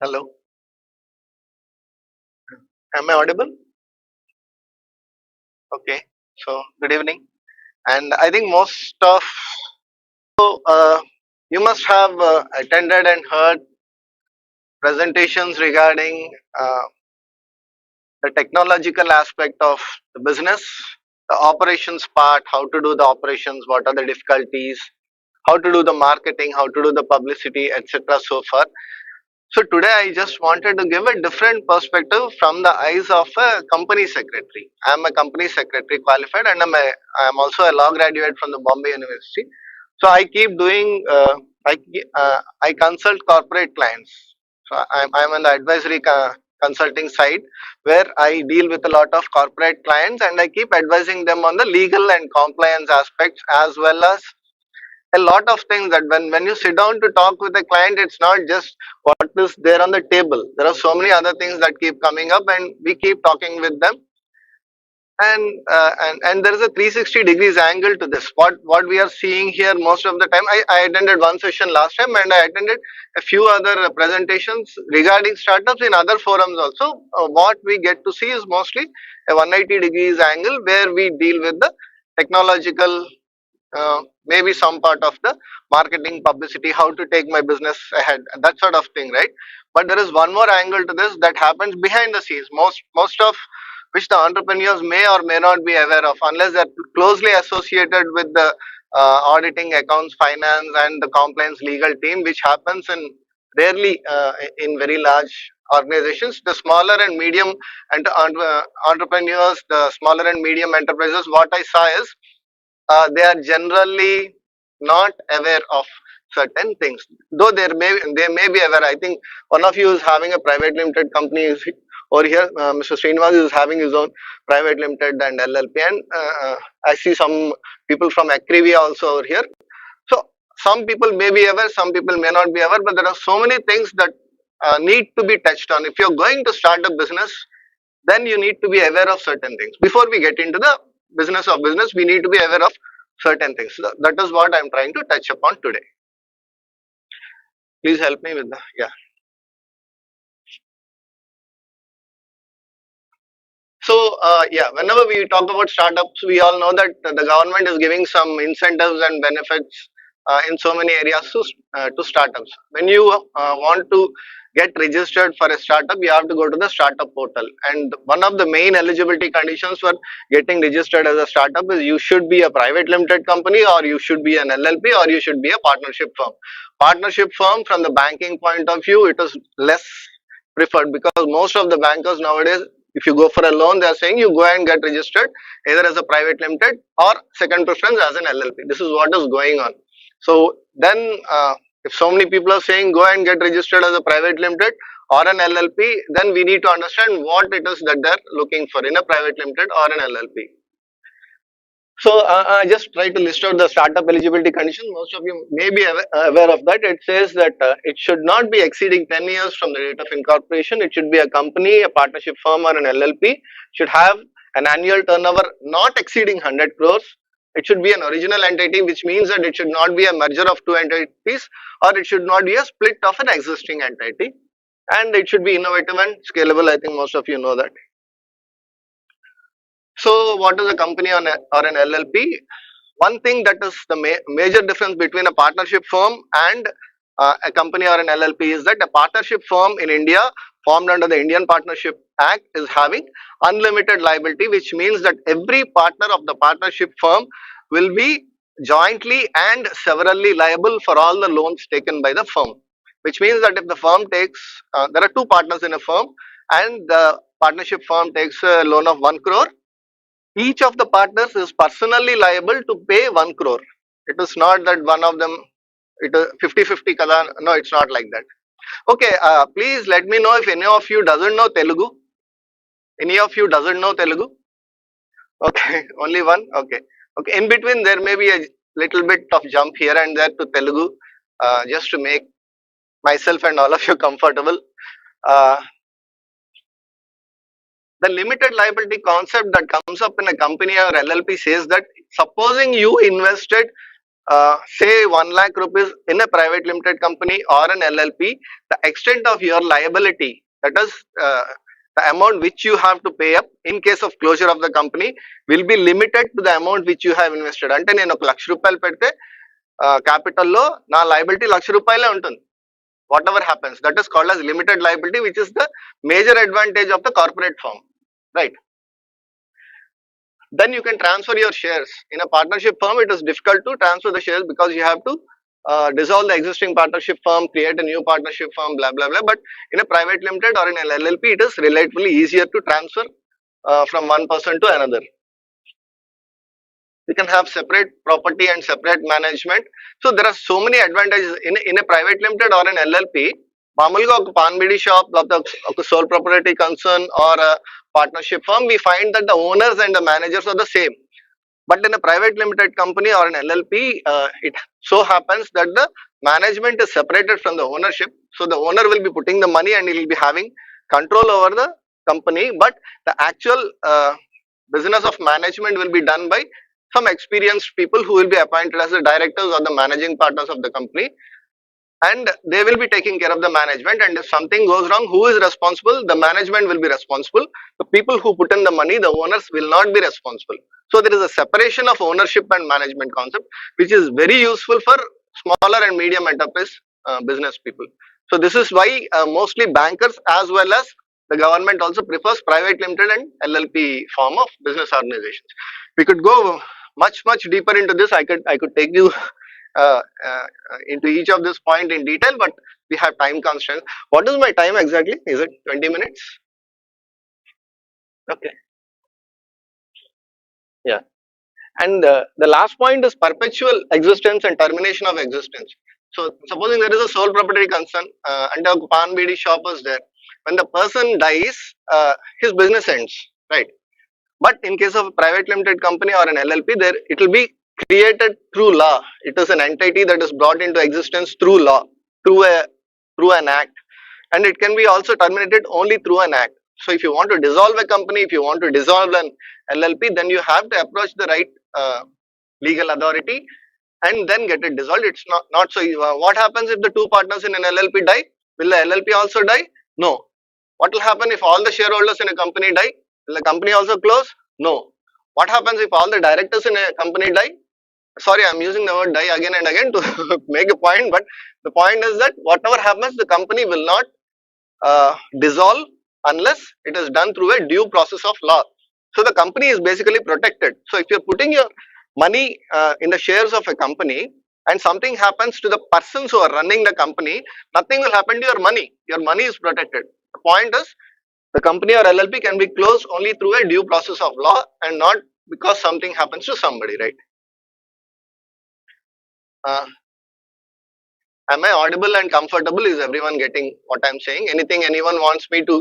Hello, am I audible? Okay, so good evening. And I think most of you must have attended and heard presentations regarding the technological aspect of the business, the operations part, how to do the operations, what are the difficulties, how to do the marketing, how to do the publicity, etc. So far. So today I just wanted to give a different perspective from the eyes of a company secretary. I am a company secretary qualified and I am also a law graduate from the Bombay University. So I keep doing, I consult corporate clients. So I'm on the advisory consulting side where I deal with a lot of corporate clients and I keep advising them on the legal and compliance aspects as well as a lot of things that when you sit down to talk with a client, it's not just what is there on the table. There are so many other things that keep coming up and we keep talking with them, and there is a 360 degrees angle to this. What we are seeing here most of the time, I attended one session last time and I attended a few other presentations regarding startups in other forums also. What we get to see is mostly a 180 degrees angle where we deal with the technological, maybe some part of the marketing publicity, how to take my business ahead, that sort of thing, right? But there is one more angle to this that happens behind the scenes, most of which the entrepreneurs may or may not be aware of unless they're closely associated with the auditing, accounts, finance and the compliance legal team, which happens in rarely in very large organizations. The smaller and medium entrepreneurs, the smaller and medium enterprises, what I saw is they are generally not aware of certain things, though they may be aware. I think one of you is having a private limited company over here. Mr. Srinivas is having his own private limited and LLP, and I see some people from Acrivia also over here. So some people may be aware, some people may not be aware, but there are so many things that need to be touched on. If you're going to start a business, then you need to be aware of certain things. Before we get into the business of business, we need to be aware of certain things. So that is what I'm trying to touch upon today. Please help me with the, yeah. So yeah, whenever we talk about startups, we all know that the government is giving some incentives and benefits in so many areas to startups. When you want to get registered for a startup, you have to go to the startup portal. And one of the main eligibility conditions for getting registered as a startup is you should be a private limited company, or you should be an LLP, or you should be a partnership firm. Partnership firm, from the banking point of view, it is less preferred because most of the bankers nowadays, if you go for a loan, they are saying you go and get registered either as a private limited or second preference as an LLP. This is what is going on. So then if so many people are saying go and get registered as a private limited or an LLP, then we need to understand what it is that they're looking for in a private limited or an LLP. So I just try to list out the startup eligibility conditions. Most of you may be aware of that. It says that it should not be exceeding 10 years from the date of incorporation. It should be a company, a partnership firm or an LLP. Should have an annual turnover not exceeding 100 crores. It should be an original entity, which means that it should not be a merger of two entities, or it should not be a split of an existing entity. And it should be innovative and scalable. I think most of you know that. So what is a company or an LLP? One thing that is the major difference between a partnership firm and a company or an LLP is that a partnership firm in India, formed under the Indian Partnership Act, is having unlimited liability, which means that every partner of the partnership firm will be jointly and severally liable for all the loans taken by the firm. Which means that if the firm takes, there are two partners in a firm, and the partnership firm takes a loan of 1 crore, each of the partners is personally liable to pay 1 crore. It is not that one of them, it is 50-50 kada. No, it's not like that. Okay, please let me know if any of you doesn't know Telugu. Any of you doesn't know Telugu? Okay, only one. Okay, okay. In between, there may be a little bit of jump here and there to Telugu, just to make myself and all of you comfortable. Uh, the limited liability concept that comes up in a company or LLP says that supposing you invested say 1 lakh rupees in a private limited company or an LLP, the extent of your liability, that is the amount which you have to pay up in case of closure of the company, will be limited to the amount which you have invested. అంటే నేను ఒక ₹1,00,000 పెడితే క్యాపిటల్లో నా liability ₹1,00,000 ఉంటుంది. Whatever happens, that is called as limited liability, which is the major advantage of the corporate firm, right? Then you can transfer your shares. In a partnership firm, it is difficult to transfer the shares because you have to dissolve the existing partnership firm, create a new partnership firm, blah blah blah. But in a private limited or in an LLP, it is relatively easier to transfer from one person to another. You can have separate property and separate management. So there are so many advantages in a private limited or an LLP. మామూలుగా ఒక pan beedi shop లేకపోతే ఒక sole proprietary concern or partnership firm, we find that the owners and the managers are the same. But in a private limited company or an LLP, it so happens that the management is separated from the ownership. So the owner will be putting the money and he will be having control over the company, but the actual business of management will be done by some experienced people who will be appointed as the directors or the managing partners of the company, and they will be taking care of the management. And if something goes wrong, who is responsible? The management will be responsible. The people who put in the money, the owners, will not be responsible. So there is a separation of ownership and management concept, which is very useful for smaller and medium enterprise business people. So this is why mostly bankers as well as the government also prefers private limited and LLP form of business organizations. We could go much deeper into this. I could take you into each of this point in detail, but we have time constraints. What is my time exactly? Is it 20 minutes? Okay. Yeah. And the last point is perpetual existence and termination of existence. So supposing there is a sole proprietary concern and a pan BD shop is there. When the person dies, his business ends, right? But in case of a private limited company or an LLP, there it will be created through law. It is an entity that is brought into existence through law, through an act, and it can be also terminated only through an act. So if you want to dissolve a company, if you want to dissolve an LLP, then you have to approach the right legal authority and then get it dissolved. It's not so easy. What happens if the two partners in an LLP die? Will the LLP also die? No. What will happen if all the shareholders in a company die? Will the company also close? No. What happens if all the directors in a company die? Sorry, I'm using the word die again and again to make a point, but the point is that whatever happens, the company will not dissolve unless it is done through a due process of law. So the company is basically protected. So if you're putting your money in the shares of a company and something happens to the persons who are running the company, nothing will happen to your money. Your money is protected. The point is, the company or LLP can be closed only through a due process of law and not because something happens to somebody, right? Am I audible and comfortable? Is everyone getting what I'm saying? Anything anyone wants me to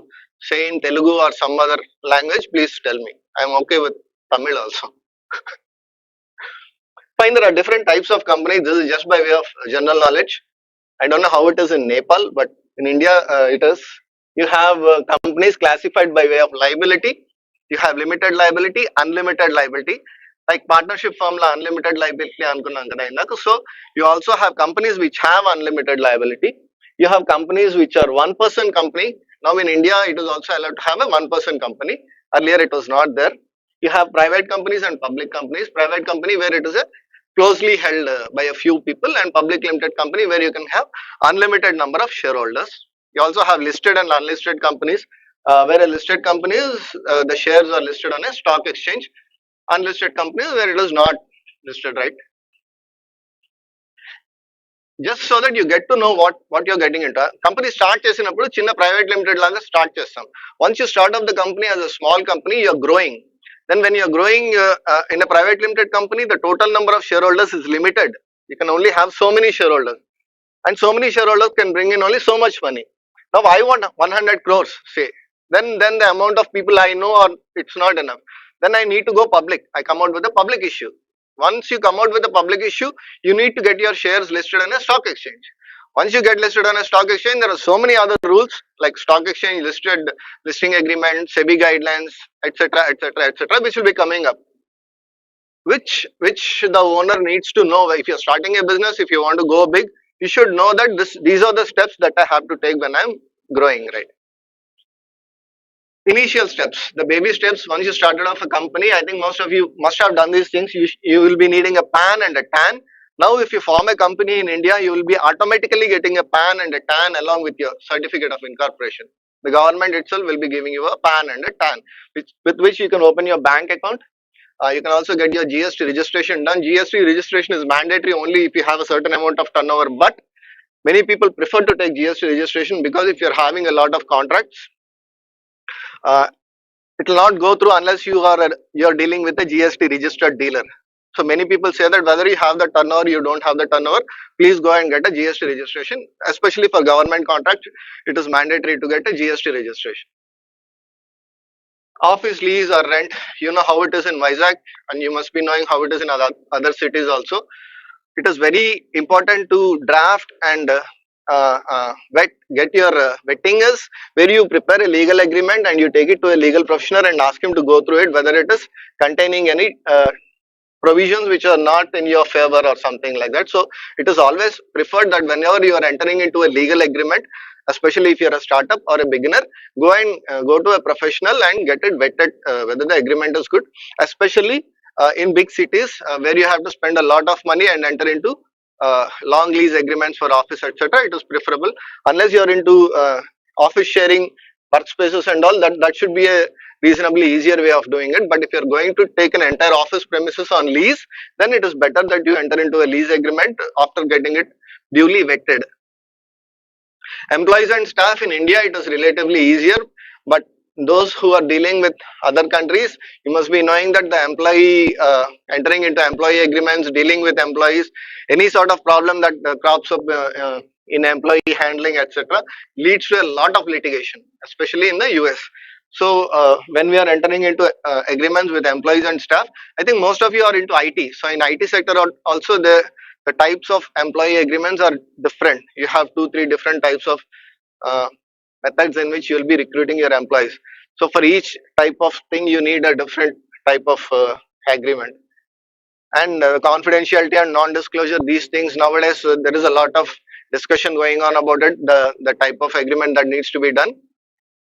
say in Telugu or some other language, please tell me. I'm okay with Tamil also. Fine, there are different types of companies. This is just by way of general knowledge. I don't know how it is in Nepal, but in India it is. You have companies classified by way of liability. You have limited liability, unlimited liability. Like partnership firm la unlimited liability anukunnam kada indaku. So you also have companies which have unlimited liability. You have companies which are one person company. Now in India it is also allowed to have a one person company. Earlier it was not there. You have private companies and public companies. Private company where it is a closely held by a few people, and public limited company where you can have unlimited number of shareholders. You also have listed and unlisted companies, where a listed company is the shares are listed on a stock exchange. Unlisted companies where it is not listed, right? Just so that you get to know what you're getting into. Company start చేసినప్పుడు చిన్న private limited లాగా start చేస్తాం. Once you start up the company as a small company, you're growing. Then when you're growing in a private limited company, the total number of shareholders is limited. You can only have so many shareholders, and so many shareholders can bring in only so much money. Now I want 100 crores, say, then the amount of people I know, or it's not enough. Then I need to go public. I come out with a public issue. Once you come out with a public issue, you need to get your shares listed on a stock exchange. Once you get listed on a stock exchange, there are so many other rules like stock exchange listed listing agreement, SEBI guidelines, etc., etc., etc., which will be coming up. Which the owner needs to know. If you're starting a business, if you want to go big, you should know that these are the steps that I have to take when I'm growing, right? Initial steps, the baby steps. Once you started off a company, I think most of you must have done these things. You will be needing a PAN and a TAN. Now, if you form a company in India, you will be automatically getting a PAN and a TAN along with your certificate of incorporation. The government itself will be giving you a PAN and a TAN, with which you can open your bank account. You can also get your GST registration done. GST registration is mandatory only if you have a certain amount of turnover, but many people prefer to take GST registration because if you're having a lot of contracts, uh, it will not go through unless you're dealing with a GST registered dealer. So many people say that whether you have the turnover, you don't have the turnover, please go and get a GST registration. Especially for government contracts, it is mandatory to get a GST registration. Office lease or rent, you know how it is in Vizag, and you must be knowing how it is in other cities also. It is very important to draft and get your vetting is where you prepare a legal agreement and you take it to a legal professional and ask him to go through it whether it is containing any provisions which are not in your favor or something like that. So it is always preferred that whenever you are entering into a legal agreement, especially if you are a startup or a beginner, go to a professional and get it vetted whether the agreement is good, especially in big cities where you have to spend a lot of money and enter into long lease agreements for office, etc. It is preferable unless you are into office sharing workspaces and all that should be a reasonably easier way of doing it. But if you're going to take an entire office premises on lease, then it is better that you enter into a lease agreement after getting it duly vetted. Employees and staff in India, it is relatively easier, but those who are dealing with other countries, you must be knowing that the employee entering into employee agreements, dealing with employees, any sort of problem that crops up in employee handling, etc., leads to a lot of litigation, especially in the US. So when we are entering into agreements with employees and staff, I think most of you are into IT. So in IT sector also the types of employee agreements are different. You have 2 3 different types of uh, methods in which you will be recruiting your employees. So for each type of thing, you need a different type of agreement. And confidentiality and non-disclosure, these things nowadays, there is a lot of discussion going on about it, the type of agreement that needs to be done.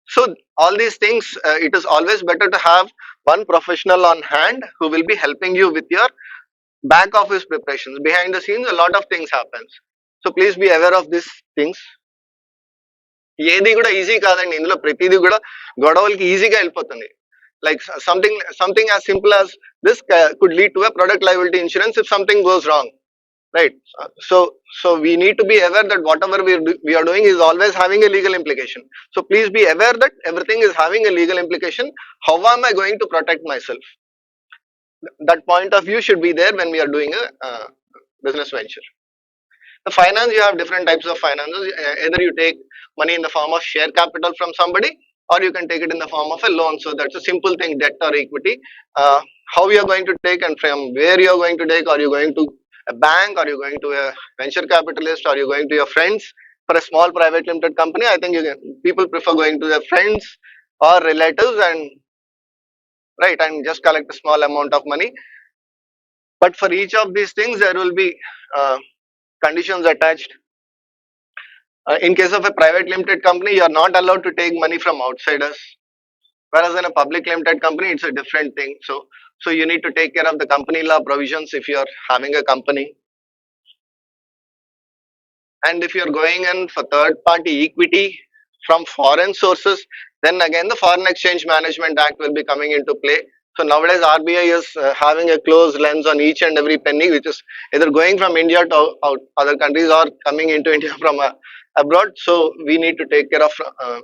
So all these things, it is always better to have one professional on hand who will be helping you with your back office preparations. Behind the scenes, a lot of things happens. So please be aware of these things. ఏది కూడా easy కాదండి, ఇందులో ప్రతిదీ కూడా గొడవలకి ఈజీగా వెళ్ళిపోతుంది. Like something as simple as this could lead to a product liability insurance if something goes wrong, right? So we need to be aware that whatever we are doing is always having a legal implication. So please be aware that everything is having a legal implication. How am I going to protect myself? That point of view should be there when we are doing a business venture. The finance, you have different types of finances. Either you take money in the form of share capital from somebody, or you can take it in the form of a loan. So that's a simple thing, debt or equity. How you are going to take and from where you are going to take? Are you going to a bank? Are you going to a venture capitalist? Are you going to your friends? For a small private limited company, I think people prefer going to their friends or relatives and right and just collect a small amount of money. But for each of these things, there will be conditions attached. In case of a private limited company, you are not allowed to take money from outsiders. Whereas in a public limited company, it's a different thing. So you need to take care of the company law provisions if you are having a company. And if you are going in for third party equity from foreign sources, then again the Foreign Exchange Management Act will be coming into play. So nowadays RBI is having a close lens on each and every penny, which is either going from India to other countries or coming into India from abroad. So we need to take care of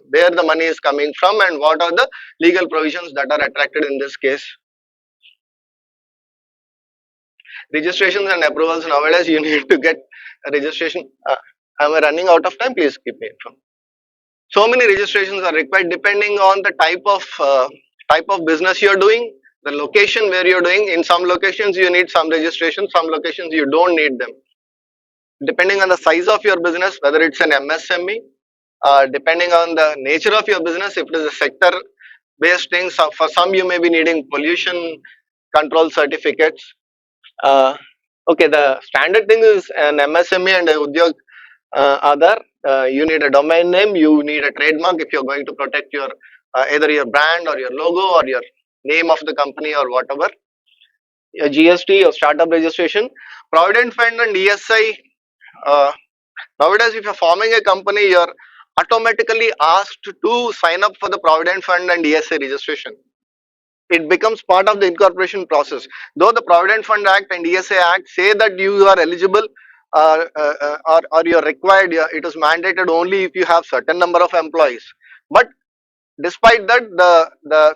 where the money is coming from and what are the legal provisions that are attracted in this case. Registrations and approvals, nowadays you need to get a registration. Am I running out of time? Please keep me informed. So many registrations are required depending on the type of business you're doing, the location where you're doing. In some locations you need some registration, some locations you don't need them. Depending on the size of your business, whether it's an MSME, depending on the nature of your business, if it is a sector based thing, so for some you may be needing pollution control certificates. Okay, the standard thing is an MSME and a Udyog Aadhaar. You need a domain name, you need a trademark if you're going to protect your either your brand or your logo or your name of the company or whatever. Your GST or startup registration, Provident Fund and ESI. Uh, Nowadays, if you're forming a company, you're automatically asked to sign up for the Provident Fund and ESI registration. It becomes part of the incorporation process. Though the Provident Fund Act and ESI Act say that you are eligible or you're required, it is mandated only if you have certain number of employees. But despite that, the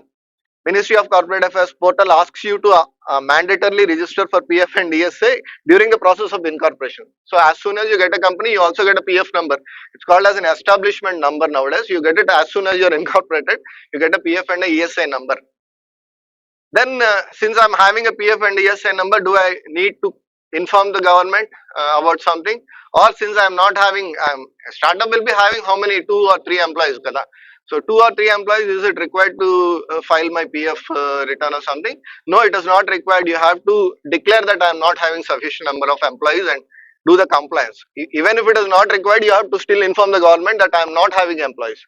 Ministry of Corporate Affairs portal asks you to mandatorily register for PF and ESA during the process of incorporation. So as soon as you get a company, you also get a PF number. It's called as an establishment number nowadays. You get it as soon as you're incorporated. You get a PF and a ESA number. Then since I'm having a PF and ESA number, do I need to inform the government about something? Or since I'm not having, startup will be having how many, 2 or 3 employees, kada? So 2 or 3 employees, is it required to file my PF return or something? No, it is not required. You have to declare that I am not having sufficient number of employees and do the compliance. Even if it is not required, you have to still inform the government that I am not having employees.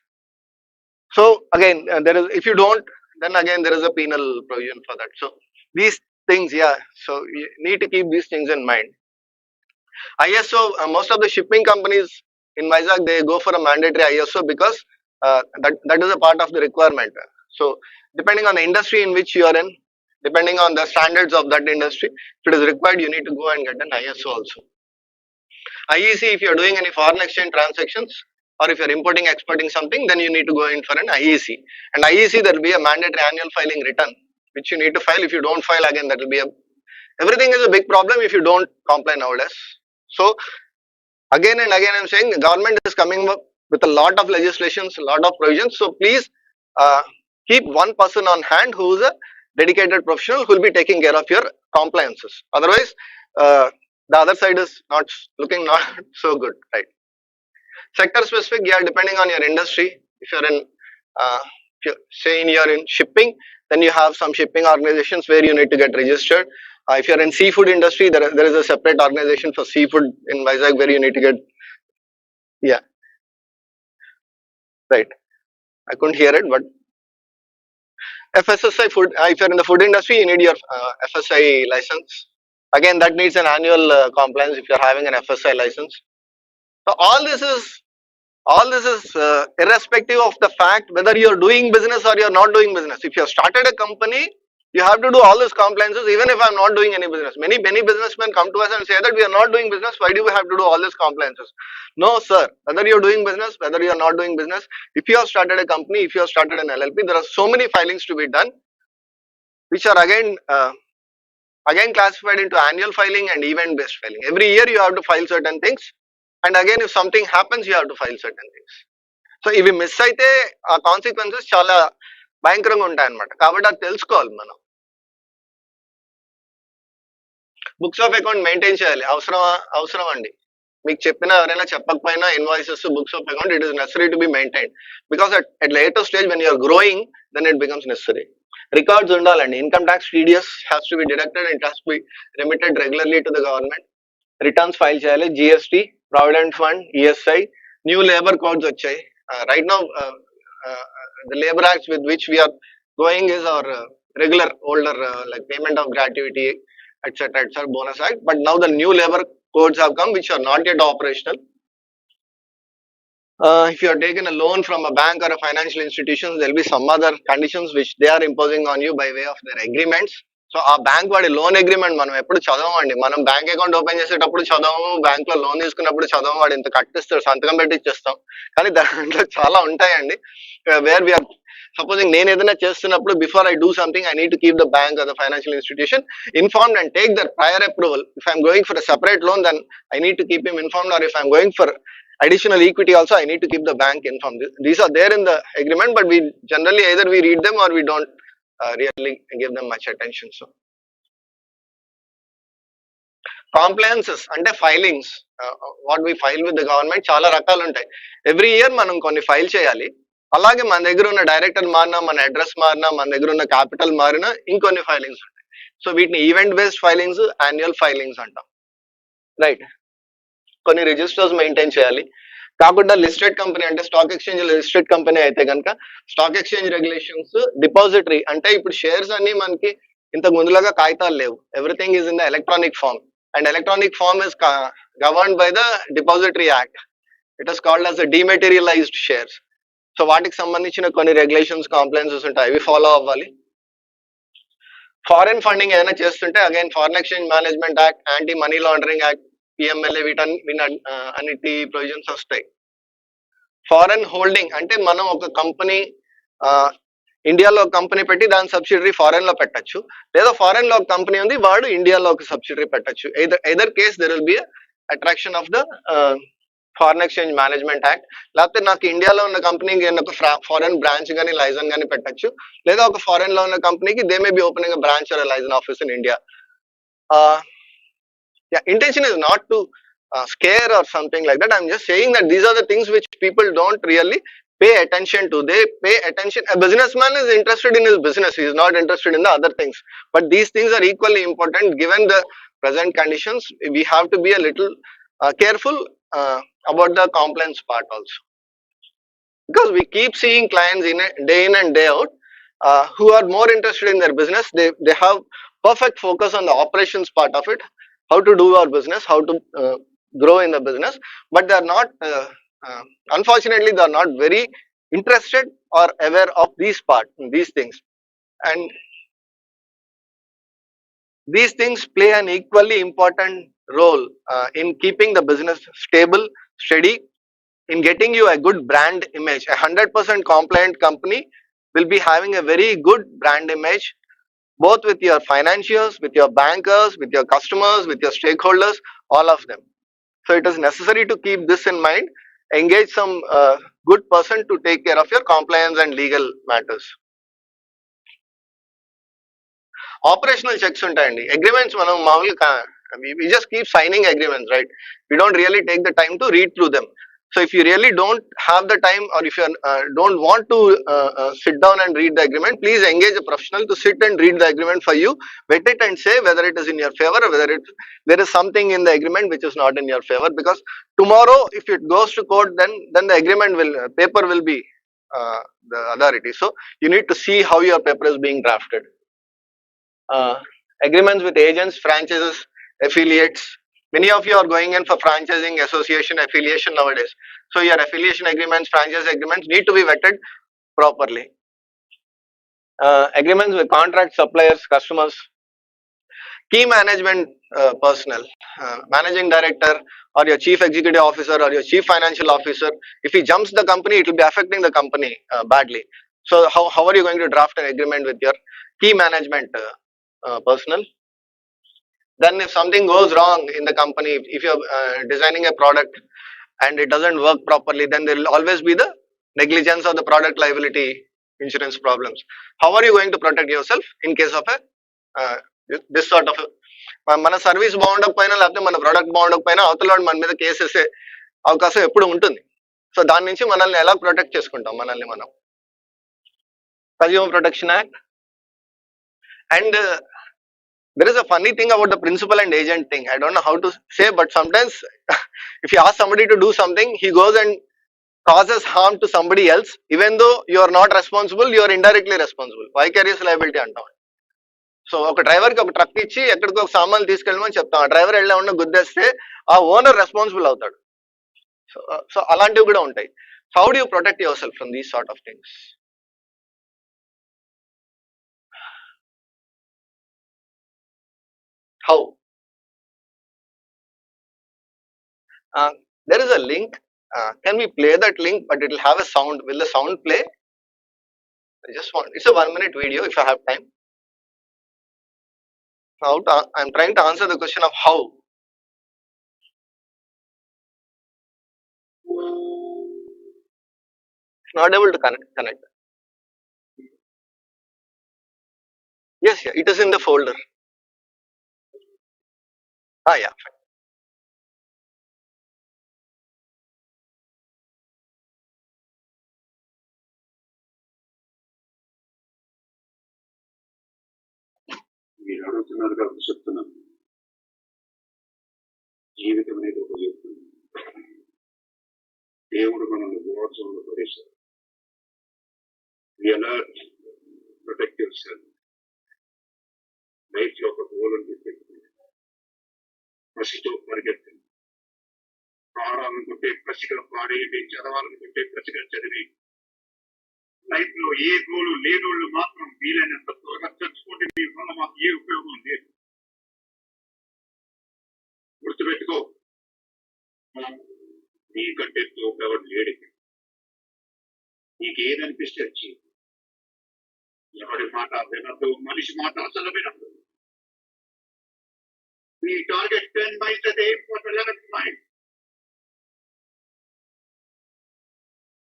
So again, there is, if you don't, then again there is a penal provision for that. So these things, yeah. So you need to keep these things in mind. ISO, most of the shipping companies in Vizag, they go for a mandatory ISO because that is a part of the requirement. So depending on the industry in which you are in, depending on the standards of that industry, if it is required, you need to go and get an ISO also. IEC, if you are doing any foreign exchange transactions, or if you're importing, exporting something, then you need to go in for an IEC. And IEC, there will be a mandatory annual filing return, which you need to file. If you don't file, again, that will be everything is a big problem if you don't comply nowadays. So again and again, I'm saying the government is coming up with a lot of legislations, a lot of provisions. So please keep one person on hand who is a dedicated professional who will be taking care of your compliances. Otherwise, the other side is not looking not so good, right? Sector specific, yeah, depending on your industry. If you're in, you're in shipping, then you have some shipping organizations where you need to get registered. If you're in seafood industry, there is a separate organization for seafood in Vizag where you need to get, yeah, right. I couldn't hear it, but FSSI food. If you're in the food industry, you need your FSI license. Again, that needs an annual compliance if you're having an FSI license. So all this is irrespective of the fact whether you're doing business or you're not doing business. If you have started a company, you have to do all these compliances even if I'm not doing any business. Many businessmen come to us and say that we are not doing business, why do we have to do all these compliances? No sir, whether you're doing business, whether you're not doing business, if you have started a company, if you have started an LLP, there are so many filings to be done, which are again classified into annual filing and event based filing. Every year you have to file certain things. And again, if something happens, you have to file certain things. So ఇవి miss అయితే ఆ consequences చాలా భయంకరంగా ఉంటాయి అన్నమాట. కాబట్టి అది తెలుసుకోవాలి మనం. బుక్స్ ఆఫ్ అకౌంట్ మెయింటైన్ చేయాలి. అవసరం అండి. మీకు చెప్పినా ఎవరైనా చెప్పకపోయినా invoices, books of account, it is necessary to be maintain. Because at later stage when you are growing, then it becomes necessary. Records ఉండాలండి. Income tax TDS has to be deducted and it has to be remitted regularly to the government. Returns file చేయాలి. GST, Provident Fund, ESI, new labor codes వచ్చాయి. Right now, the labor acts with which we are going is our regular older like payment of gratuity, etc., bonus act. But now the new labor codes have come which are not yet operational. If you are taking a loan from a bank or a financial institution, there will be some other conditions which they are imposing on you by way of their agreements. So ఆ bank వాడి loan agreement మనం ఎప్పుడు చదవమండి. మనం bank account open చేసేటప్పుడు చదవము, bank లో loan తీసుకున్నప్పుడు చదవము, వాడు ఇంత కట్టిస్తాడు, సంతకం పెట్టి ఇచ్చేస్తాం. కానీ దాంట్లో చాలా ఉంటాయండి వేర్ వీఆర్ సపోజింగ్ నేను ఏదైనా చేస్తున్నప్పుడు before I do something I need to keep the bank or the financial institution informed and take their prior approval. If I'm going for a separate loan then I need to keep him informed, or if I'm going for additional equity also I need to keep the bank informed. These are there in the agreement, but we generally either we read them or we don't really give them much attention. So compliances అంటే filings, what we file with the government చాలా రకాలు ఉంటాయి. Every year మనం కొన్ని file చేయాలి. అలాగే మన దగ్గర ఉన్న డైరెక్టర్ మారినా, మన అడ్రస్ మారినా, మన దగ్గర ఉన్న క్యాపిటల్ మారినా ఇంకొన్ని ఫైలింగ్స్ ఉంటాయి. సో వీటిని event based filings, annual filings అంటాం. రైట్, కొన్ని రిజిస్టర్స్ మెయింటైన్ చేయాలి. కాకుండా లిస్టెడ్ కంపెనీ అంటే స్టాక్ ఎక్స్చేంజ్ లిస్టెడ్ కంపెనీ అయితే కనుక స్టాక్ ఎక్స్చేంజ్ రెగ్యులేషన్స్, డిపాజిటరీ అంటే ఇప్పుడు షేర్స్ అన్ని మనకి ఇంతకు ముందులాగా కాగితాలు లేవు. Everything is in the electronic form, and electronic form is governed by the Depository Act. It is called as the dematerialized shares. So వాటికి సంబంధించిన కొన్ని రెగ్యులేషన్స్, కాంప్లైన్సెస్ ఉంటాయి, అవి ఫాలో అవ్వాలి. ఫారెన్ ఫండింగ్ ఏదైనా చేస్తుంటే again foreign exchange management act, anti money laundering act, PMLA అన్నిటి provisions వస్తాయి. ఫారెన్ హోల్డింగ్ అంటే మనం ఒక కంపెనీ ఇండియాలో ఒక కంపెనీ పెట్టి దాని సబ్సిడరీ ఫారెన్ లో పెట్టచ్చు, లేదా ఫారెన్ లో ఒక కంపెనీ ఉంది వాడు ఇండియాలో ఒక సబ్సిడరీ పెట్టచ్చు. Either case there will be attraction of the foreign exchange management act. లేకపోతే నాకు ఇండియాలో ఉన్న కంపెనీకి ఒక ఫారెన్ బ్రాంచ్ కానీ లైజన్ కానీ పెట్టచ్చు, లేదా ఒక ఫారెన్ లో ఉన్న కంపెనీకి they may be opening branch or liaison office in India. Intention is not to scare or something like that. I'm just saying that these are the things which people don't really pay attention to. They pay attention. A businessman is interested in his business. He is not interested in the other things. But these things are equally important given the present conditions. We have to be a little careful about the compliance part also. Because we keep seeing clients day in and day out who are more interested in their business. They have perfect focus on the operations part of it, how to do our business, how to grow in the business, but they are not, unfortunately, they are not very interested or aware of these things. And these things play an equally important role in keeping the business stable, steady, in getting you a good brand image. A 100% compliant company will be having a very good brand image, both with your financiers, with your bankers, with your customers, with your stakeholders, all of them. So it is necessary to keep this in mind. Engage some good person to take care of your compliance and legal matters. Operational checks ఉంటాయండి. Agreements మనం మామూలుగా we just keep signing agreements, right? We don't really take the time to read through them. So if you really don't have the time, or if you don't want to sit down and read the agreement, please engage a professional to sit and read the agreement for you, vet it and say whether it is in your favor or whether there is something in the agreement which is not in your favor. Because tomorrow if it goes to court, then the agreement paper will be the authority. So you need to see how your paper is being drafted. Agreements with agents, franchises, affiliates. Many of you are going in for franchising, association, affiliation nowadays. So your affiliation agreements, franchise agreements need to be vetted properly. Agreements with contract suppliers, customers, key management personnel, managing director or your chief executive officer or your chief financial officer. If he jumps the company, it will be affecting the company badly. So how are you going to draft an agreement with your key management personnel? Then if something goes wrong in the company, if you're designing a product and it doesn't work properly, then there will always be the negligence or the product liability insurance problems. How are you going to protect yourself in case of a this sort of మన service బాగుండకపోయినా లేకపోతే మన product బాగుండకపోయినా అవతల మన మీద case వేసే అవకాశం ఎప్పుడు ఉంటుంది. సో దాని నుంచి మనల్ని ఎలా ప్రొటెక్ట్ చేసుకుంటాం మనల్ని మనం? Consumer protection act. And there is a funny thing about the principal and agent thing. I don't know how to say, but sometimes if you ask somebody to do something, he goes and causes harm to somebody else. Even though you are not responsible, you are indirectly responsible. Vicarious liability అంటాం. So ఒక డ్రైవర్కి ఒక truck ఇచ్చి ఎక్కడికి ఒక సామాన్లు తీసుకెళ్ళమని చెప్తాం. ఆ డ్రైవర్ వెళ్ళా ఉన్న గుద్దేస్తే ఆ ఓనర్ రెస్పాన్సిబుల్ అవుతాడు. సో అలాంటివి కూడా ఉంటాయి. How do you protect your self from these sort of things? How? There is a link. Can we play that link? But it will have a sound. Will the sound play? It's a 1-minute video if I have time. Now I'm trying to answer the question of how. Not able to connect. Yes, yeah, it is in the folder. Ah, yeah. మీరు అడుగుతున్నారు కాబట్టి చెప్తున్నాను. జీవితం అనేది ఒక యుద్ధం. దేవుడు మనల్ని మోసంలో పడేశారు. ఎలా ప్రొటెక్ట్ యువర్ సెల్ఫ్. లైఫ్ లో ఒక గోల్ అని పెట్టుకుంటే పసితో పరిగెత్తండి. పాడాలనుకుంటే పసిగా పాడేయండి, చదవాలనుకుంటే పసిగా చదివి. లైఫ్ లో ఏ గోలు లేనోళ్ళు మాత్రం వీలైనంత త్వరగా చచ్చుకుంటే మీ వల్ల మాకు ఏ ఉపయోగం లేదు. గుర్తుపెట్టుకో, నీకంటే తోపెవరు లేడు. నీకు ఏదనిపిస్తే వచ్చి ఎవరి మాట వినద్దు, మనిషి మాట అసలు వినద్దు. నీ target 10 miles at aim for 11th mile.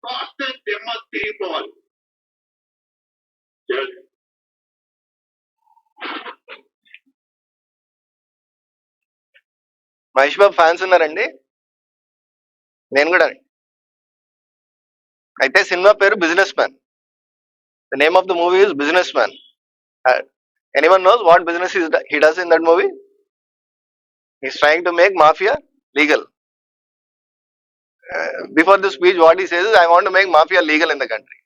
Faster they must తిరిగిపోవాలి. మహేష్ బాబు ఫ్యాన్స్ ఉన్నారండి? నేను కూడా. అయితే సినిమా పేరు businessman. The name of the movie is businessman. Anyone knows what business he does in that movie? He's trying to make mafia legal. Before the speech, what he says is, I want to make mafia legal in the country.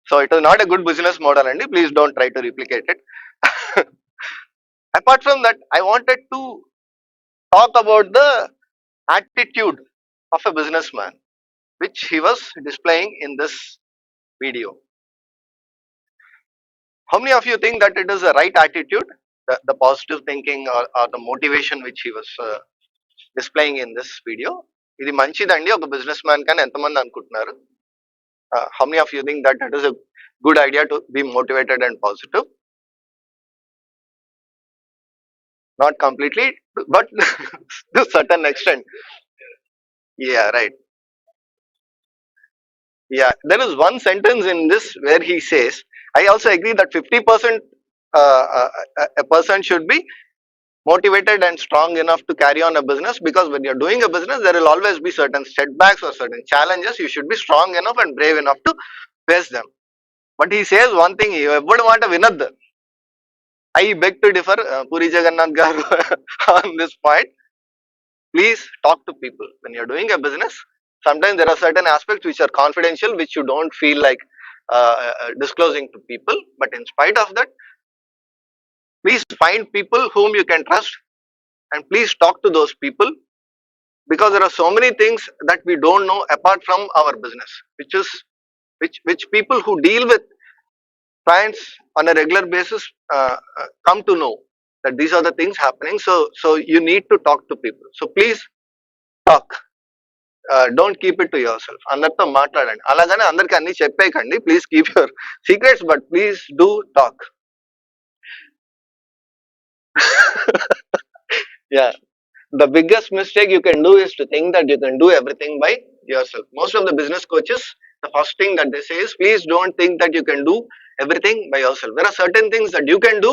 So it is not a good business model, and please don't try to replicate it. Apart from that, I wanted to talk about the attitude of a businessman, which he was displaying in this video. How many of you think that it is the right attitude, the positive thinking or the motivation which he was displaying in this video? ఇది మంచిదండి ఒక business man కానీ ఎంతమంది అనుకుంటున్నారు? How many of you think that it is a good idea to be motivated and positive? Not completely, but to a certain extent. Yeah, right. Yeah, there is one sentence in this where he says, I also agree that 50% a person should be motivated and strong enough to carry on a business, because when you're doing a business, there will always be certain setbacks or certain challenges. You should be strong enough and brave enough to face them. But he says one thing, you would want to win it. I beg to differ, Puri Jagannath Garu, on this point. Please talk to people. When you're doing a business, sometimes there are certain aspects which are confidential, which you don't feel like disclosing to people. But in spite of that, please find people whom you can trust and please talk to those people, because there are so many things that we don't know apart from our business, which people who deal with clients on a regular basis come to know that these are the things happening. So you need to talk to people. So please talk. Don't keep it to yourself. అందరితో మాట్లాడండి. అలాగనే అందరికి అన్ని చెప్పేయకండి. Please keep your secrets, but please do talk. Yeah. The biggest mistake you can do is to think that you can do everything by yourself. Most of the business coaches, the first thing that they say is, please don't think that you can do everything by yourself. There are certain things that you can do.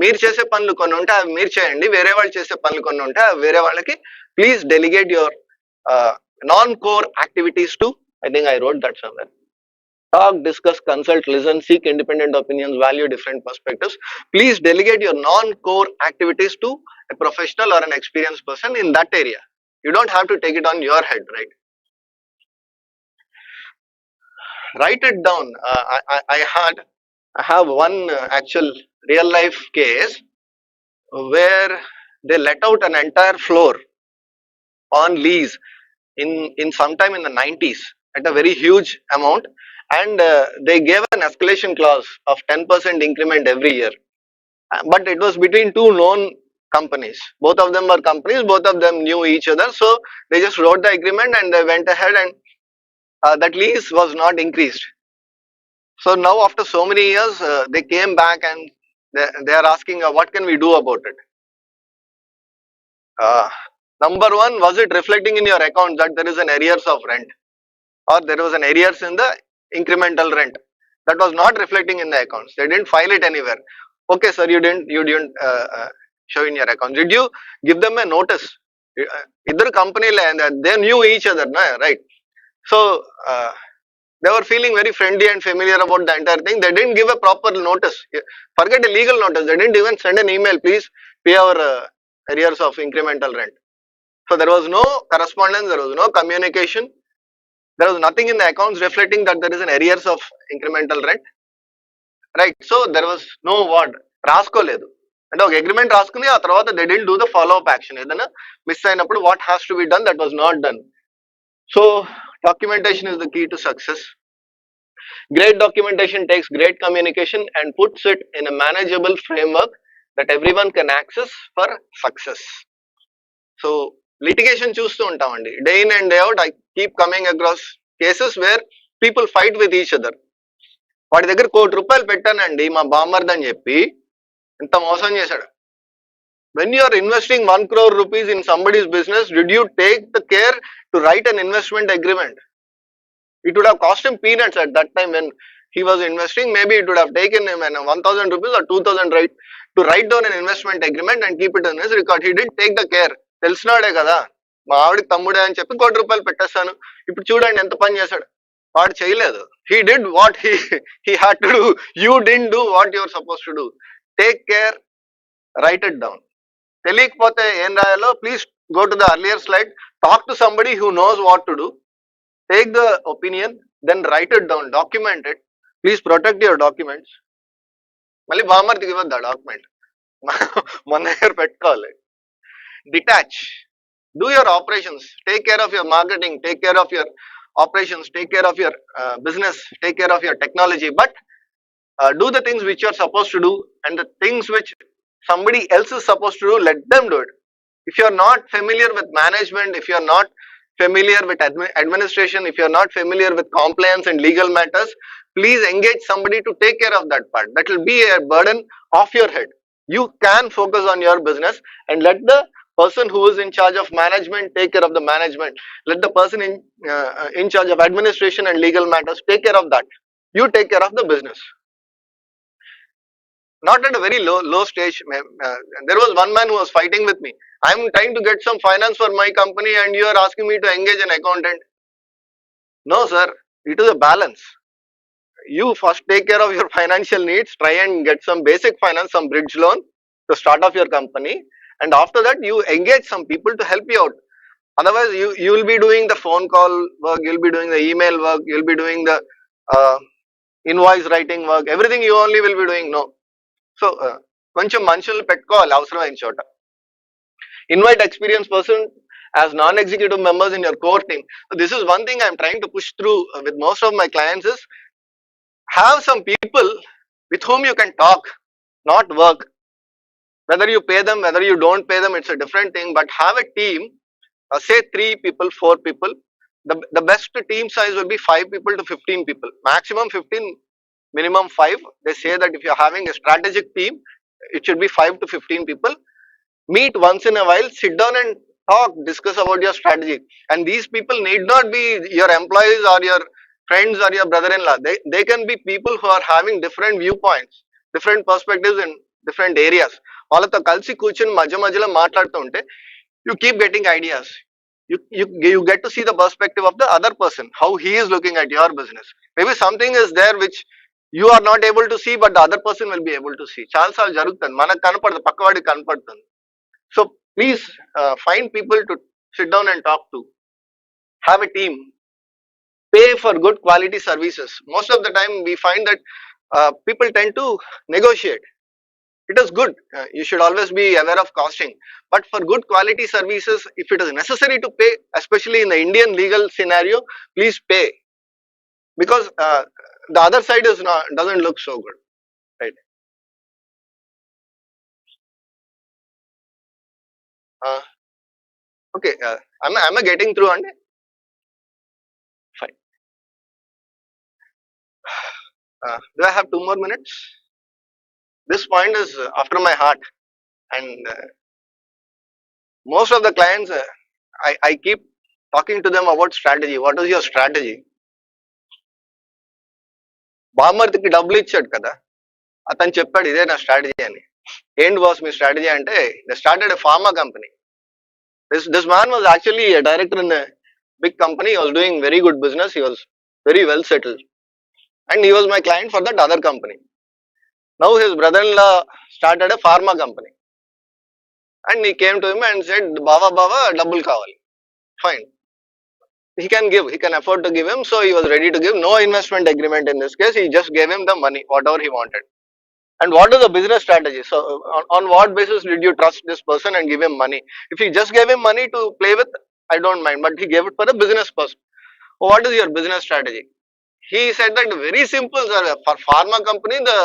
మీరు చేసే పనులు కొన్ని ఉంటే అవి మీరు చేయండి. వేరే వాళ్ళు చేసే పనులు కొన్ని ఉంటే అవి వేరే వాళ్ళకి. Please delegate your non-core activities to, I think I wrote that somewhere. Talk, discuss, consult, listen, seek independent opinions, value different perspectives. Please delegate your non-core activities to a professional or an experienced person in that area. You don't have to take it on your head, right? Write it down. I have one actual real life case where they let out an entire floor on lease in sometime in the 90s at a very huge amount, and they gave an escalation clause of 10% increment every year. But it was between two known companies. Both of them were companies, both of them knew each other, so they just wrote the agreement and they went ahead, and that lease was not increased. So now after so many years, they came back and they are asking, what can we do about it? Number one, was it reflecting in your account that there is an arrears of rent, or there was an arrears in the incremental rent. That was not reflecting in the accounts. They didn't file it anywhere. Okay, sir, you didn't show in your account. Did you give them a notice? Either company and they knew each other, right? So they were feeling very friendly and familiar about the entire thing. They didn't give a proper notice. Forget a legal notice. They didn't even send an email. Please pay our arrears of incremental rent. So there was no correspondence. There was no communication. There was nothing in the accounts reflecting that there is an arrears of incremental rent. Right. So there was no what రాసుకోలేదు అంటే ఒక agreement రాసుకుని ఆ తర్వాత they did do the follow up action ఏదైనా miss అయినప్పుడు what has to be done that was not done. So documentation is the key to success. Great documentation takes great communication and puts it in a manageable framework that everyone can access for success. So litigation చూస్తూ ఉంటామండి, day in and day out. I keep coming across cases where people fight with each other. వాడి దగ్గర ₹1,00,00,000 పెట్టానండి మా బామ్మర్ది అని చెప్పి ఎంత మోసం చేశాడు. When you are investing 1 crore rupees in somebody's business, did you take the care to write an investment agreement? It would have cost him peanuts at that time when he was investing. Maybe it would have taken him 1,000 rupees or 2,000 to write down an investment agreement and keep it in his record. He didn't take the care. తెలిసినాడే కదా మా ఆవిడకి తమ్ముడే అని చెప్పి ₹1,00,00,000 పెట్టేస్తాను. ఇప్పుడు చూడండి ఎంత పని చేశాడు. వాడు చేయలేదు. He did what he had to do. You didn't do what you were supposed to do. Take care, write it down. తెలియకపోతే ఏం రాయాలో please go to the earlier slide. Talk to somebody who knows what to do. Take the opinion, then write it down, document it. Please protect your documents. మళ్ళీ బామర్దికి ఇవ్వద్దు ఆ document, మన దగ్గర పెట్టుకోవాలి. Detach, do your operations, take care of your marketing, take care of your operations, take care of your business, take care of your technology, but do the things which you are supposed to do, and the things which somebody else is supposed to do, let them do it. If you are not familiar with management, if you are not familiar with administration, if you are not familiar with compliance and legal matters, please engage somebody to take care of that part. That will be a burden off your head. You can focus on your business and let the person who is in charge of management take care of the management. Let the person in charge of administration and legal matters take care of that. You take care of the business. Not at a very low stage. There was one man who was fighting with me. I am trying to get some finance for my company and you are asking me to engage an accountant. No sir, it is a balance. You first take care of your financial needs, try and get some basic finance, some bridge loan to start off your company, and after that you engage some people to help you out. Otherwise you will be doing the phone call work, you will be doing the email work, you will be doing the invoice writing work, everything you only will be doing. No. So కొంచెం మనుషులు పెట్టుకోవాలి అవసరమైన చోట. Invite experienced person as non-executive members in your core team. So this is one thing I am trying to push through with most of my clients is have some people with whom you can talk, not work. Whether you pay them, whether you don't pay them, it's a different thing, but have a team, say 3 people, 4 people. The best team size will be 5 people to 15 people. Maximum 15, minimum 5. They say that if you're having a strategic team, it should be 5 to 15 people. Meet once in a while, sit down and talk, discuss about your strategy. And these people need not be your employees or your friends or your brother-in-law. They can be people who are having different viewpoints, different perspectives in different areas. వాళ్ళతో కలిసి కూర్చొని మధ్య మధ్యలో మాట్లాడుతూ ఉంటే you keep getting ideas. You get to see the perspective of the other person, how he is looking at your business. Maybe something is there which you are not able to see, but the other person will be able to see. చాలా సార్లు జరుగుతుంది, మనకు కనపడదు, పక్కవాడికి కనపడుతుంది. So please find people to sit down and talk to. Have a team. Pay for good quality services. Most of the time we find that people tend to negotiate. It is good. You should always be aware of costing. But for good quality services, if it is necessary to pay, especially in the Indian legal scenario, please pay. Because the other side is doesn't look so good, right? Okay, am I getting through, Andy? Fine. Do I have 2 more minutes? This point is after my heart, and most of the clients, I keep talking to them about strategy. What is your strategy? బామ్మర్దికి డబ్బులు ఇచ్చాడు కదా, అతను చెప్పాడు ఇదే నా strategy అని. ఏంటి boss మీ strategy అంటే, they started a pharma company. This man was actually a director in a big company. He was doing very good business. He was very well settled, and he was my client for that other company. Now his brother-in-law started a pharma company, and he came to him and said, Baba, double kawali. Fine. He can give, he can afford to give him, so he was ready to give. No investment agreement in this case. He just gave him the money, whatever he wanted. And what is the business strategy? So, on what basis did you trust this person and give him money? If you just gave him money to play with, I don't mind, but he gave it for a business person. What is your business strategy? He said that very simple, sir. For pharma company, the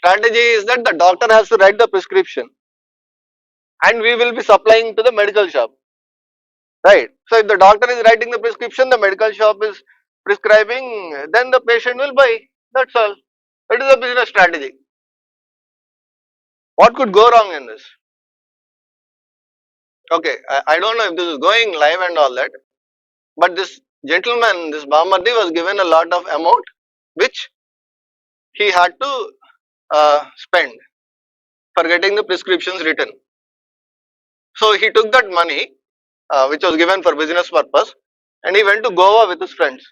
strategy is that the doctor has to write the prescription, and we will be supplying to the medical shop, right? So, if the doctor is writing the prescription, the medical shop is prescribing, then the patient will buy. That's all. That is the business strategy. What could go wrong in this? Okay, I don't know if this is going live and all that, but this gentleman, this Bamardi, was given a lot of amount which he had to spend for getting the prescriptions written. So he took that money which was given for business purpose, and he went to Goa with his friends.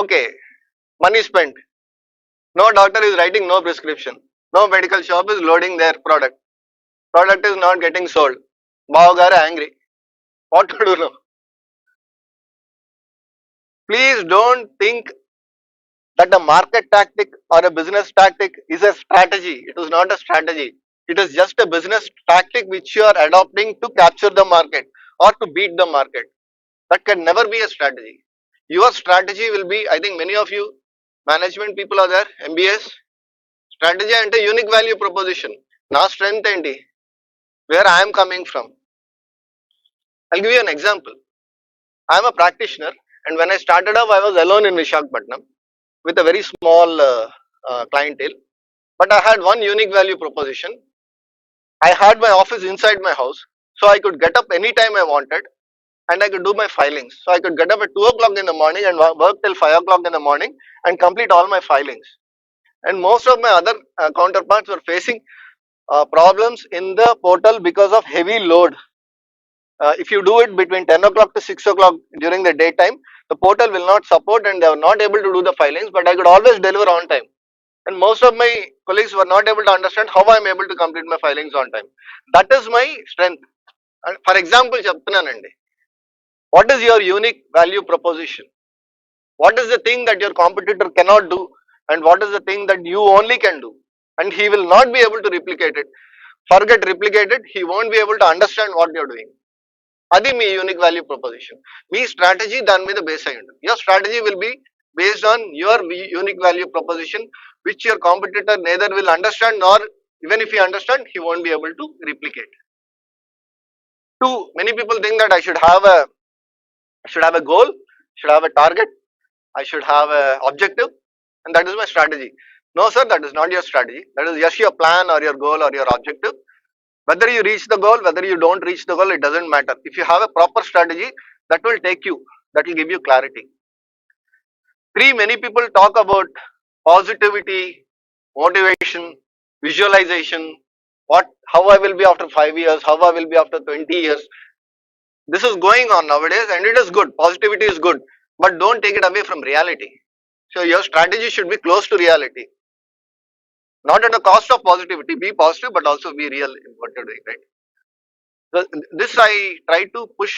Okay, money spent. No doctor is writing no prescription. No medical shop is loading their product. Product is not getting sold. Bhavgar angry. What to do now? Please don't think that a market tactic or a business tactic is a strategy. It is not a strategy. It is just a business tactic which you are adopting to capture the market or to beat the market. That can never be a strategy. Your strategy will be, I think many of you management people are there, MBS. Strategy and a unique value proposition. Na strength enti, where I am coming from. I'll give you an example. I am a practitioner, and when I started off, I was alone in Visakhapatnam with a very small clientele. But I had one unique value proposition. I had my office inside my house, so I could get up anytime I wanted, and I could do my filings. So I could get up at 2 o'clock in the morning and work till 5 o'clock in the morning and complete all my filings. And most of my other counterparts were facing problems in the portal because of heavy load. If you do it between 10 o'clock to 6 o'clock during the daytime, the portal will not support and they are not able to do the filings, but I could always deliver on time. And most of my colleagues were not able to understand how I am able to complete my filings on time. That is my strength. And for example, చెప్తున్నానండి, what is your unique value proposition? What is the thing that your competitor cannot do, and what is the thing that you only can do? And he will not be able to replicate it. Forget replicate it, he won't be able to understand what you're doing. అది మీ unique value preposition. మీ strategy దాని మీద base అయి ఉంటుంది. Your strategy will be based on your unique value proposition, which your competitor neither will understand nor even if he understand, he won't be able to replicate. Two, many people think that I should have a goal, should have a target, I should have a objective, and that is my strategy. No sir, that is not your strategy. That is just your plan or your goal or your objective. Whether you reach the goal, whether you don't reach the goal, it doesn't matter. If you have a proper strategy, that will take you, that will give you clarity. Three, many people talk about positivity, motivation, visualization, how I will be after 5 years, how I will be after 20 years. This is going on nowadays and it is good. Positivity is good, but don't take it away from reality. So your strategy should be close to reality. Not at the cost of positivity. Be positive, but also be real in what you're doing, right? So this I try to push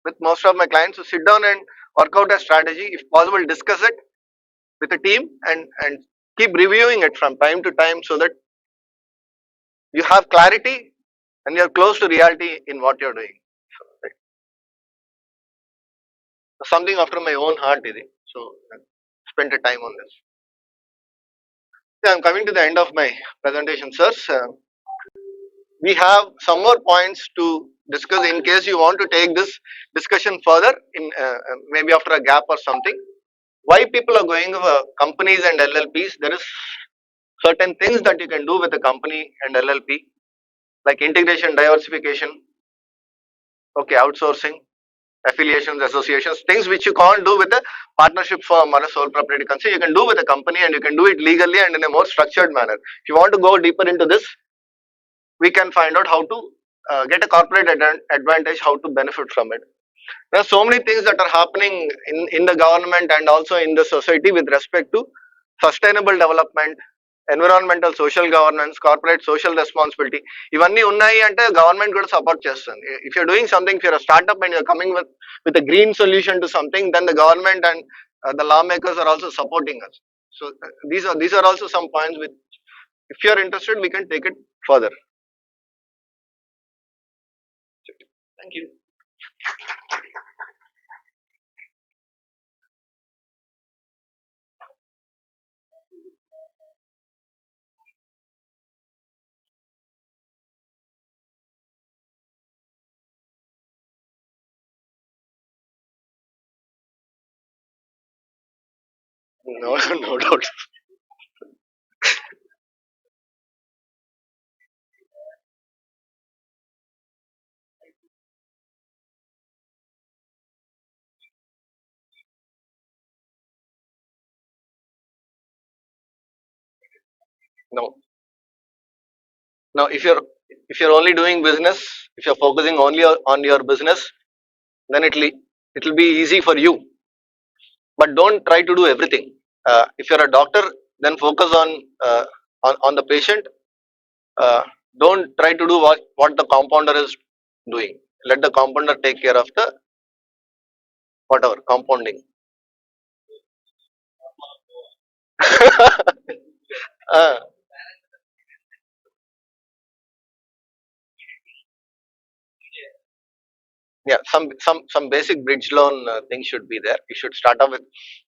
with most of my clients to sit down and work out a strategy. If possible, discuss it with a team and keep reviewing it from time to time so that you have clarity and you're close to reality in what you're doing. So, right. Something after my own heart, so spend a time on this. Yeah, I'm coming to the end of my presentation, sirs. We have some more points to discuss in case you want to take this discussion further in maybe after a gap or something. Why people are going over companies and LLPs? There is certain things that you can do with a company and LLP, like integration, diversification, okay, outsourcing, affiliations, associations, things which you can't do with a partnership firm or a sole proprietor concern. You can do with a company, and you can do it legally and in a more structured manner. If you want to go deeper into this, we can find out how to get a corporate advantage, how to benefit from it. There are so many things that are happening in the government and also in the society with respect to sustainable development, environmental social governance, corporate social responsibility. ఇవన్నీ ఉన్నాయి అంటే government కూడా support చేస్తుంది. If you're doing something, if you're a startup and you're coming with a green solution to something, then the government and the lawmakers are also supporting us. So these are also some points with, if you're interested, we can take it further. Thank you. No, no doubt. No. Now, if you're only doing business, if you're focusing only on your business, then it'll be easy for you. But don't try to do everything. If you're a doctor, then focus on the patient. Don't try to do what the compounder is doing. Let the compounder take care of the whatever compounding. uh, yeah, some basic bridge loan things should be there. You should start off with,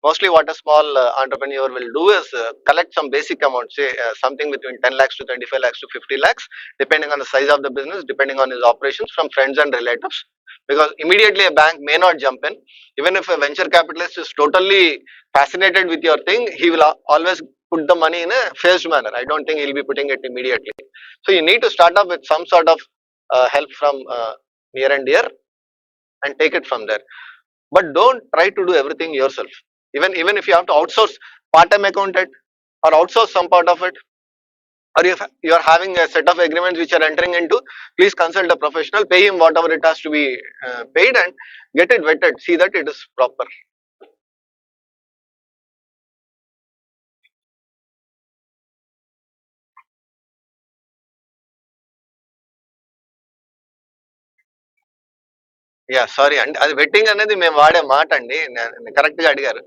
mostly what a small entrepreneur will do is collect some basic amount, say something between 10 lakhs to 25 lakhs to 50 lakhs, depending on the size of the business, depending on his operations, from friends and relatives, because immediately a bank may not jump in. Even if a venture capitalist is totally fascinated with your thing, he will always put the money in a phased manner. I don't think he'll be putting it immediately. So you need to start off with some sort of help from near and dear, and take it from there. But don't try to do everything yourself. Even if you have to outsource part-time accountant or outsource some part of it, or if you are having a set of agreements which are entering into, please consult a professional, pay him whatever it has to be paid, and get it vetted. See that it is proper. Yeah sorry అండి, అది vetting అనేది మేము వాడే మాట అండి, correct గా అడిగారు.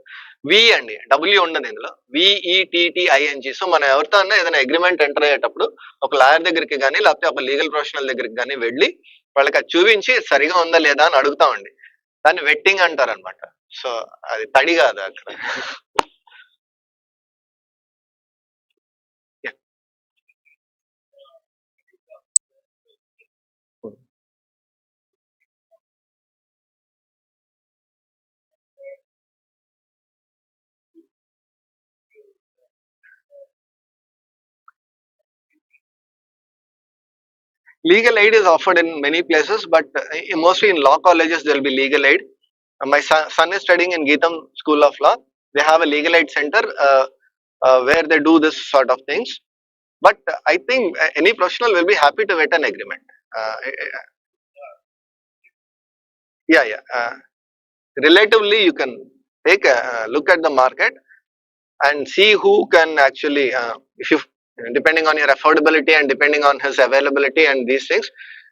వి అండి, డబ్ల్యూ ఉండదు ఇందులో, విఈటిటిఐఎన్జి. సో మనం ఎవరితో అన్నా ఏదైనా అగ్రిమెంట్ ఎంటర్ అయ్యేటప్పుడు ఒక లాయర్ దగ్గరికి కానీ లేకపోతే ఒక లీగల్ ప్రొఫెషనల్ దగ్గరికి కానీ వెళ్ళి వాళ్ళకి అది చూపించి సరిగా ఉందా లేదా అని అడుగుతామండి. దాన్ని వెట్టింగ్ అంటారు అనమాట. సో అది తడి కాదు అక్కడ. Legal aid is offered in many places, but mostly in law colleges there will be legal aid. My son is studying in Geetham School of Law. They have a legal aid center where they do this sort of things. But I think any professional will be happy to vet an agreement. Yeah. Relatively, you can take a look at the market and see who can actually, if you, depending on your affordability and depending on his availability and these things,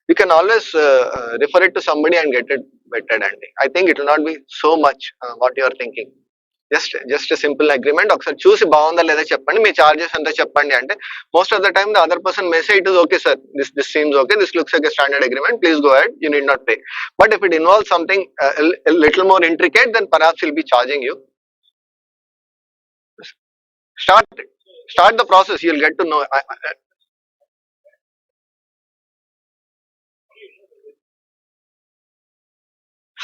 you can always refer it to somebody and get it vetted. And I think it will not be so much what you are thinking. Just a simple agreement. ఒకసారి చూసి బాగుందా లేదా చెప్పండి, మీ charges ఎంత చెప్పండి అంటే, most of the time the other person may say it is okay sir, this seems okay, this looks like a standard agreement, please go ahead, you need not pay. But if it involves something a little more intricate, then perhaps he'll be charging you. Start the process, you'll get to know.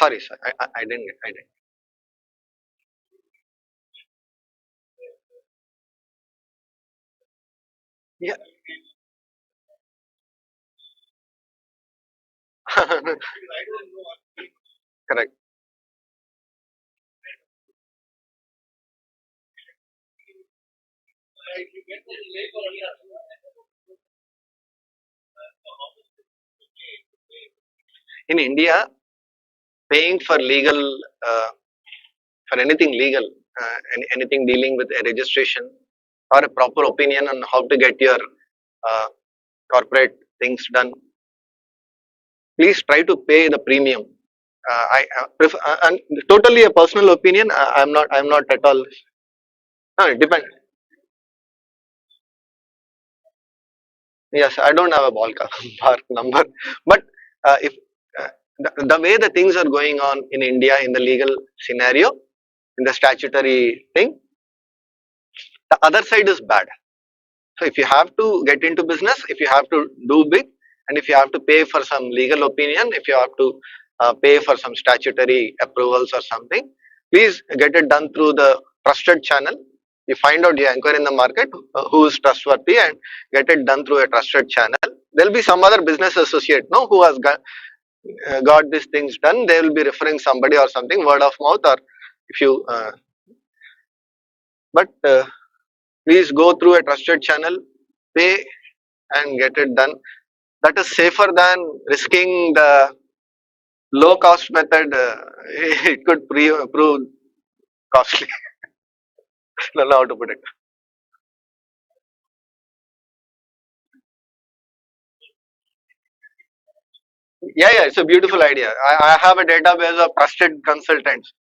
Sorry sir, I didn't get, I didn't. Yeah. Correct. In India, paying for legal, uh, for anything legal, anything dealing with a registration or a proper opinion on how to get your uh, corporate things done, please try to pay the premium. I prefer, and totally a personal opinion. I'm not at all. No, it depends. Yes, I don't have a bar number, but if the way the things are going on in India in the legal scenario, in the statutory thing, the other side is bad. So if you have to get into business, if you have to do big, and if you have to pay for some legal opinion, if you have to pay for some statutory approvals or something, please get it done through the trusted channel. You find out, you inquire in the market who is trustworthy and get it done through a trusted channel. There will be some other business associate, no, who has got these things done. They will be referring somebody or something, word of mouth, or if you, but please go through a trusted channel, pay and get it done. That is safer than risking the low cost method. It could prove costly. Don't know how to put it. Yeah, it's a beautiful idea. I have a database of trusted consultants,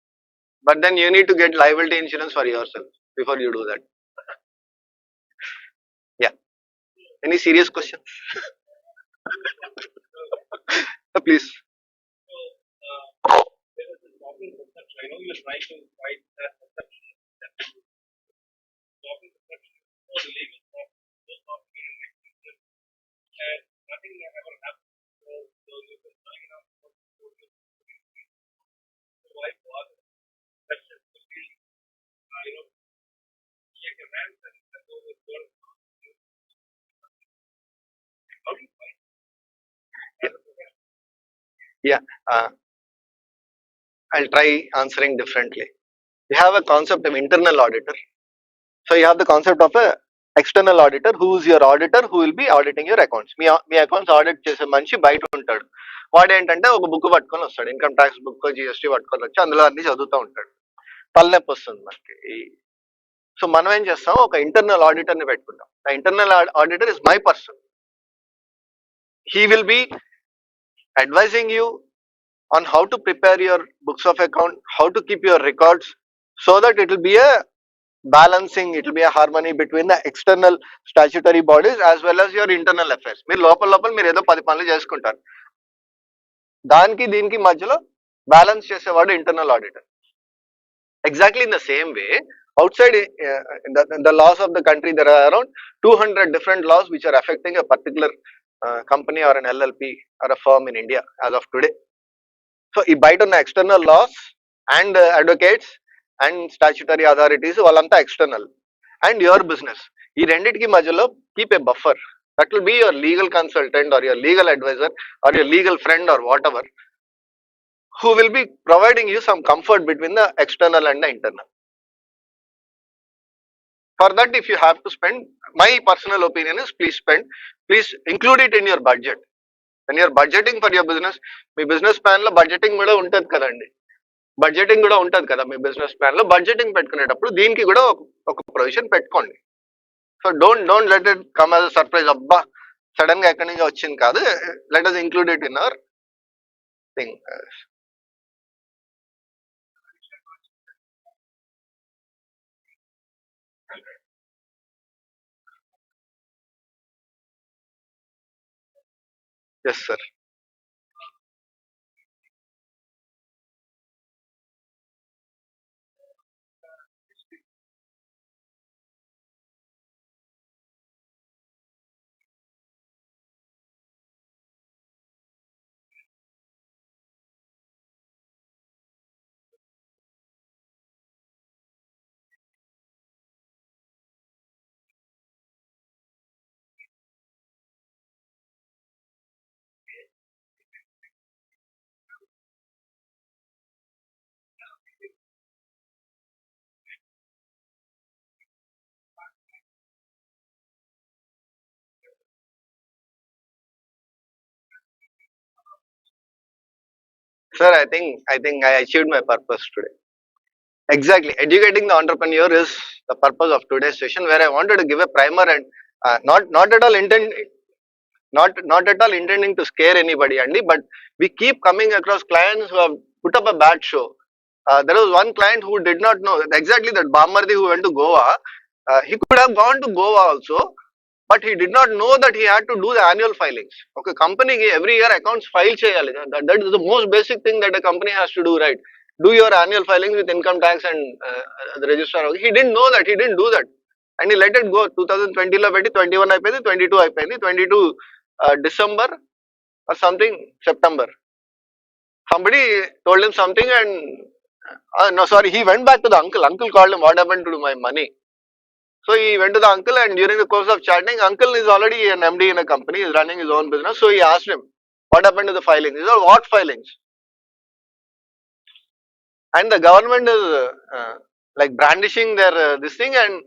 but then you need to get liability insurance for yourself before you do that. Yeah. Any serious question? Please. Yeah. Uh, I'll try answering differently. You have a concept of internal auditor. So you have the concept of a external auditor who is your auditor who will be auditing your accounts. Me accounts audit చేసే మనిషి బయట ఉంటాడు. వాడు ఏంటంటే ఒక book పట్టుకొని వస్తాడు, income tax book GST పట్టుకొని వచ్చి అందులో అన్ని చదువుతూ ఉంటాడు. తలనొప్పి వస్తుంది మనకి. సో మనం ఏం చేస్తాం, ఒక ఇంటర్నల్ ఆడిటర్ ని పెట్టుకుంటాం. The internal auditor is my person. He will be advising you on how to prepare your books of account, how to keep your records, so that it will be a balancing, it will be a harmony between the external statutory bodies as well as your internal affairs. మీరు లోపల లోపల మీరు ఏదో 10 పనులు చేసుకుంటారు, దానికి దీనికి మధ్యలో బ్యాలెన్స్ చేసేవాడు internal auditor. Exactly in the same way, outside the laws of the country, there are around 200 different laws which are affecting a particular company or an LLP or a firm in India as of today. So ఈ బయట ఉన్న external laws and advocates and statutory authorities వాళ్ళంతా external, and your business, ఈ రెండింటికి మధ్యలో keep a buffer. That will be your legal consultant or your legal advisor or your legal friend or whatever, who will be providing you some comfort between the external and the internal. For that, if you have to spend, my personal opinion is please include it in your budget. When you are budgeting for your business, మీ business plan లో budgeting కూడా ఉంటుంది కదండి. Budgeting కూడా ఉంటుంది కదా మీ business plan లో. బడ్జెటింగ్ పెట్టుకునేటప్పుడు దీనికి కూడా ఒక ప్రొవిజన్ పెట్టుకోండి. So don't let it come as a surprise. అబ్బా సడన్ గా ఎక్కడి నుంచి వచ్చింది కాదు. Let us include it in our thing. Yes sir. Sir, I think I achieved my purpose today. Exactly, educating the entrepreneur is the purpose of today's session, where I wanted to give a primer and not at all not at all intending to scare anybody, Andy, but we keep coming across clients who have put up a bad show. There was one client who did not know that exactly that Bamardi who went to Goa. He could have gone to Goa also, but he did not know that he had to do the annual filings. Okay, company ki every year accounts file cheyali. That is the most basic thing that a company has to do, right? Do your annual filings with income tax and the registrar. Okay. He didn't know that. He didn't do that, and he let it go. 2020 lo petti 21 అయిపోయింది, 22 అయిపోయింది, 22 December or something September. Somebody told him something and no, sorry, he went back to the uncle. Uncle called him. What happened to my money? So he went to the uncle, and during the course of chatting, uncle is already an MD in a company, is running his own business. So he asked him, what happened to the filings? He said, what filings? And the government is like brandishing their this thing, and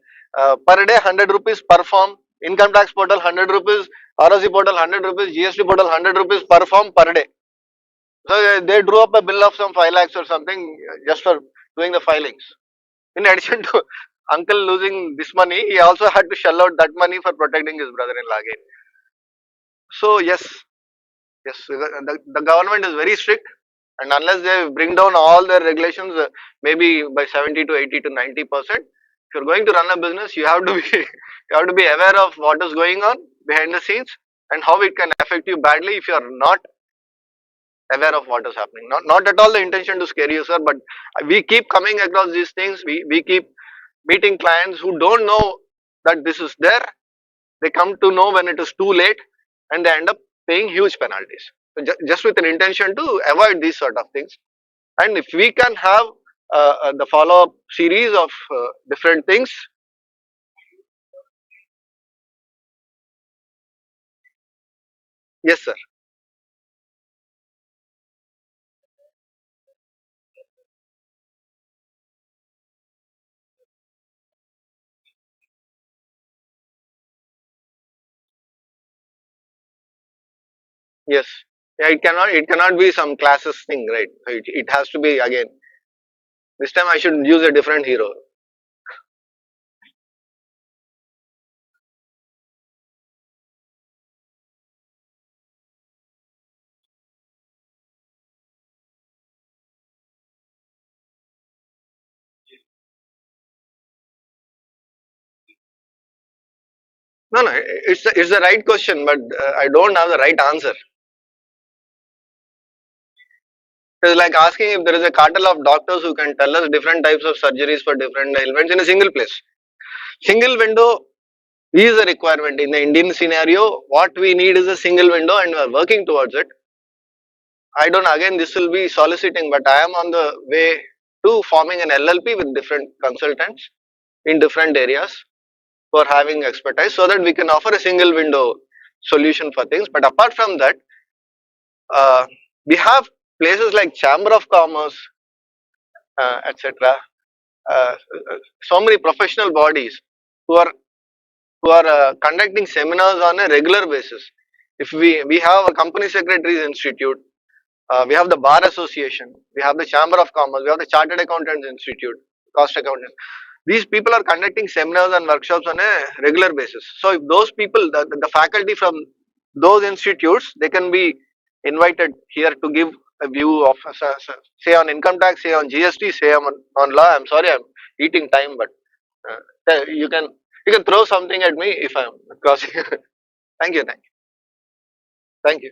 per day 100 rupees per form, income tax portal 100 rupees, ROC portal 100 rupees, GST portal 100 rupees per form per day. So they drew up a bill of some 5 lakhs or something just for doing the filings. In addition to uncle losing this money, he also had to shell out that money for protecting his brother-in-law again. So yes, the government is very strict, and unless they bring down all their regulations, maybe by 70 to 80 to 90%, if you're going to run a business, you have to be you have to be aware of what is going on behind the scenes and how it can affect you badly if you are not aware of what is happening. Not at all the intention to scare you, sir, but we keep coming across these things. We keep meeting clients who don't know that this is there. They come to know when it is too late, and they end up paying huge penalties. So just with an intention to avoid these sort of things. And if we can have the follow-up series of different things. Yes, sir. Yes. Yeah, it cannot be some classes thing, right? It has to be again. This time I should use a different hero. No, it's the right question, but I don't have the right answer. It's like asking if there is a cartel of doctors who can tell us different types of surgeries for different ailments in a single place. Single window is a requirement in the Indian scenario. What we need is a single window, and we are working towards it. I don't, again, this will be soliciting, but I am on the way to forming an LLP with different consultants in different areas for having expertise so that we can offer a single window solution for things. But apart from that, we have places like Chamber of Commerce, etc. Uh, so many professional bodies who are conducting seminars on a regular basis. If we have a company secretaries institute, we have the bar association, we have the chamber of commerce, we have the chartered accountants institute, cost accountants. These people are conducting seminars and workshops on a regular basis. So if those people, the faculty from those institutes, they can be invited here to give a view of say on income tax, say on GST, say on law. I'm sorry, I'm eating time, but you can throw something at me if I'm crossing. Thank you, thank you.